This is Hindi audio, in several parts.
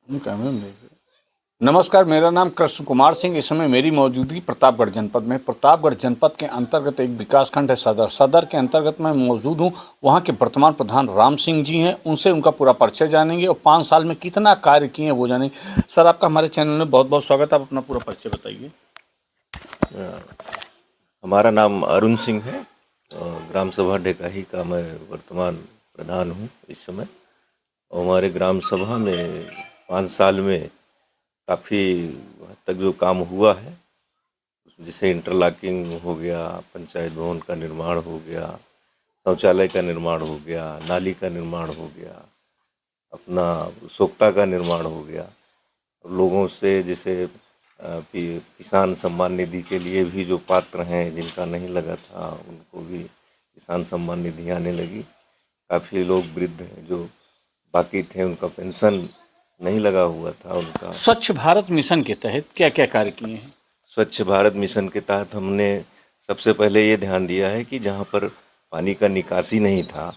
नमस्कार, मेरा नाम कृष्ण कुमार सिंह। इस समय मेरी मौजूदगी प्रतापगढ़ जनपद में। प्रतापगढ़ जनपद के अंतर्गत एक विकासखंड है सदर के अंतर्गत मैं मौजूद हूँ। वहाँ के वर्तमान प्रधान राम सिंह जी हैं, उनसे उनका पूरा परिचय जानेंगे और 5 साल में कितना कार्य किए हैं वो जानेंगे। सर, आपका हमारे चैनल में बहुत बहुत स्वागत है। आप अपना पूरा परिचय बताइए। हमारा नाम अरुण सिंह है। ग्राम सभा ढेकाही का मैं वर्तमान प्रधान हूँ इस समय। और हमारे ग्राम सभा में 5 साल में काफ़ी हद तक जो काम हुआ है, जैसे इंटरलॉकिंग हो गया, पंचायत भवन का निर्माण हो गया, शौचालय का निर्माण हो गया, नाली का निर्माण हो गया, अपना सोख्ता का निर्माण हो गया। लोगों से जैसे किसान सम्मान निधि के लिए भी जो पात्र हैं, जिनका नहीं लगा था, उनको भी किसान सम्मान निधि आने लगी। काफ़ी लोग वृद्ध हैं जो बाकी थे, उनका पेंशन नहीं लगा हुआ था उनका। स्वच्छ भारत मिशन के तहत क्या क्या कार्य किए हैं? स्वच्छ भारत मिशन के तहत हमने सबसे पहले ये ध्यान दिया है कि जहाँ पर पानी का निकासी नहीं था,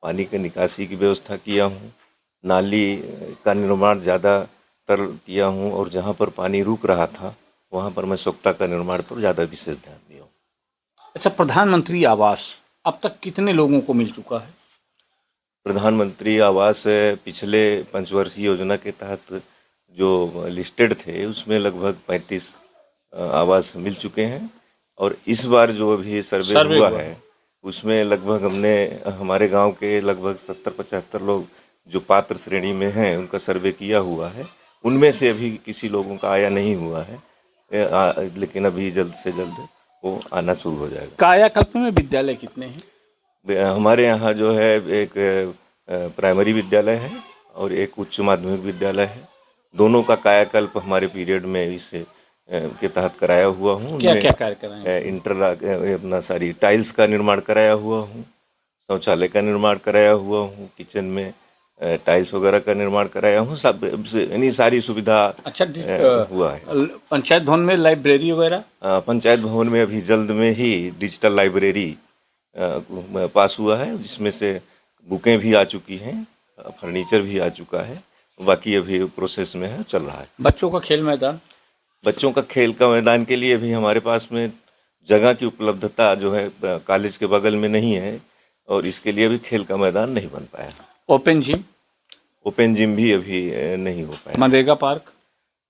पानी की निकासी की व्यवस्था किया हूँ। नाली का निर्माण ज़्यादातर किया हूँ और जहाँ पर पानी रुक रहा था वहाँ पर मैं सोख्ता का निर्माण पर ज़्यादा विशेष ध्यान दिया हूँ। अच्छा, प्रधानमंत्री आवास अब तक कितने लोगों को मिल चुका है? प्रधानमंत्री आवास पिछले पंचवर्षीय योजना के तहत जो लिस्टेड थे उसमें लगभग 35 आवास मिल चुके हैं। और इस बार जो अभी सर्वे हुआ है उसमें लगभग हमने हमारे गांव के लगभग 70-75 लोग जो पात्र श्रेणी में हैं उनका सर्वे किया हुआ है। उनमें से अभी किसी लोगों का आया नहीं हुआ है, लेकिन अभी जल्द से जल्द वो आना शुरू हो जाएगा। कायाकल्प में विद्यालय कितने हैं? हमारे यहाँ जो है एक प्राइमरी विद्यालय है और एक उच्च माध्यमिक विद्यालय है। दोनों का कायाकल्प हमारे पीरियड में इस के तहत कराया हुआ हूँ। क्या क्या कार्य कराए? इंटरलॉक अपना सारी टाइल्स का निर्माण कराया हुआ हूँ, शौचालय का निर्माण कराया हुआ हूँ, किचन में टाइल्स वगैरह का निर्माण कराया हूँ। सब यानी सारी सुविधा अच्छा, हुआ है। पंचायत भवन में लाइब्रेरी वगैरह? पंचायत भवन में अभी जल्द में ही डिजिटल लाइब्रेरी पास हुआ है, जिसमें से बुकें भी आ चुकी हैं, फर्नीचर भी आ चुका है। बाकी अभी प्रोसेस में है, चल रहा है। बच्चों का खेल मैदान? बच्चों का खेल का मैदान के लिए भी हमारे पास में जगह की उपलब्धता जो है कॉलेज के बगल में नहीं है और इसके लिए भी खेल का मैदान नहीं बन पाया। Open gym? ओपन जिम भी अभी नहीं हो पाया। मनरेगा पार्क?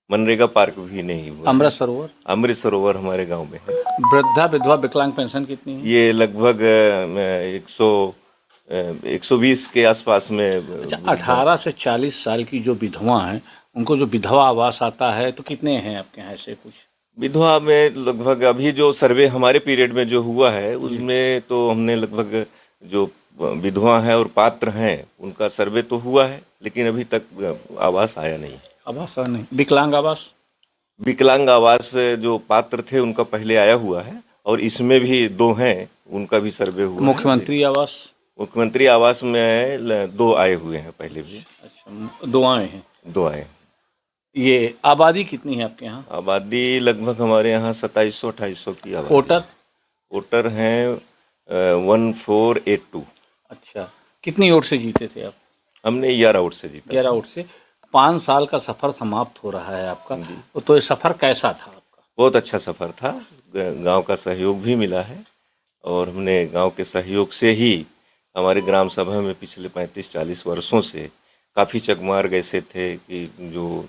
मनरेगा पार्क भी नहीं हुआ। अमृत सरोवर? अमृत सरोवर हमारे गांव में है। वृद्धा विधवा विकलांग पेंशन कितनी है? ये लगभग 120 के आसपास में। अच्छा, 18 से 40 साल की जो विधवा हैं उनको जो विधवा आवास आता है तो कितने हैं आपके यहाँ ऐसे कुछ? विधवा में लगभग अभी जो सर्वे हमारे पीरियड में जो हुआ है उसमें तो हमने लगभग जो विधवा हैं और पात्र हैं उनका सर्वे तो हुआ है, लेकिन अभी तक आवास आया नहीं। आवास नहीं? विकलांग आवास? विकलांग आवास जो पात्र थे उनका पहले आया हुआ है और इसमें भी 2 हैं, उनका भी सर्वे हुआ है। मुख्यमंत्री आवास? मुख्यमंत्री आवास में 2 आए हुए हैं पहले भी। अच्छा, 2 आए हैं। 2 आए। ये आबादी कितनी है आपके यहाँ? आबादी लगभग हमारे यहाँ 2700-2800 की आबादी। वोटर? वोटर हैं 1482। अच्छा, कितनी वोट से जीते थे आप? हमने 11 वोट से जीता। 11 वोट से। 5 साल का सफ़र समाप्त हो रहा है आपका, तो ये सफ़र कैसा था आपका? बहुत अच्छा सफ़र था। गांव का सहयोग भी मिला है और हमने गांव के सहयोग से ही हमारे ग्राम सभा में पिछले 35-40 वर्षों से काफ़ी चकमार ऐसे थे कि जो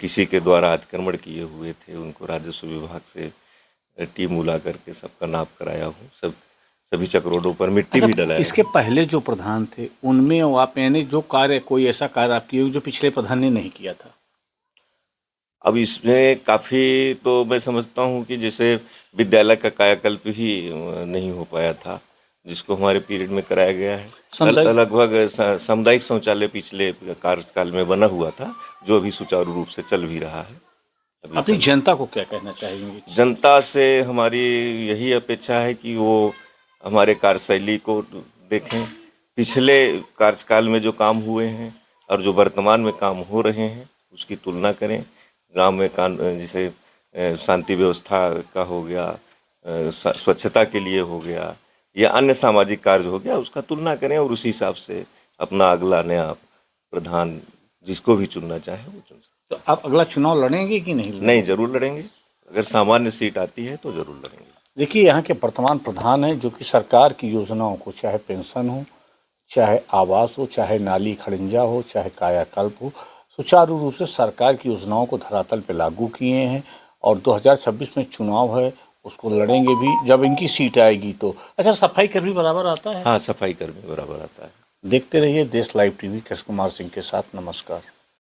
किसी के द्वारा अतिक्रमण किए हुए थे उनको राजस्व विभाग से टीम बुला करके सबका नाप कराया हूँ। सभी चक रोडों पर मिट्टी भी डलाया। इसके पहले जो प्रधान थे उनमें आप यानी जो कार्य, कोई ऐसा कार्य आप किए जो पिछले प्रधान ने नहीं किया था? अब इसमें काफ़ी तो मैं समझता हूँ कि जैसे विद्यालय का कायाकल्प ही नहीं हो पाया था, जिसको हमारे पीरियड में कराया गया है। लगभग सामुदायिक शौचालय पिछले कार्यकाल में बना हुआ था, जो अभी सुचारू रूप से चल भी रहा है। अपनी जनता को क्या कहना चाहेंगे? जनता से हमारी यही अपेक्षा है कि वो हमारे कार्यशैली को देखें, पिछले कार्यकाल में जो काम हुए हैं और जो वर्तमान में काम हो रहे हैं उसकी तुलना करें। गांव में जैसे शांति व्यवस्था का हो गया, स्वच्छता के लिए हो गया या अन्य सामाजिक कार्य हो गया, उसका तुलना करें और उसी हिसाब से अपना अगला नया प्रधान जिसको भी चुनना चाहे वो चुन सकते तो आप अगला चुनाव लड़ेंगे कि नहीं हैं। नहीं, जरूर लड़ेंगे। अगर सामान्य सीट आती है तो जरूर लड़ेंगे। देखिए, यहाँ के वर्तमान प्रधान हैं जो कि सरकार की योजनाओं को, चाहे पेंशन हो, चाहे आवास हो, चाहे नाली खड़ंजा हो, चाहे कायाकल्प हो, सुचारू रूप से सरकार की योजनाओं को धरातल पे लागू किए हैं। और 2026 में चुनाव है, उसको लड़ेंगे भी जब इनकी सीट आएगी तो। अच्छा, सफाई कर्मी बराबर आता है? हाँ, सफाई कर्मी बराबर आता है। देखते रहिए देश लाइव टीवी। कृष्ण कुमार सिंह के साथ, नमस्कार।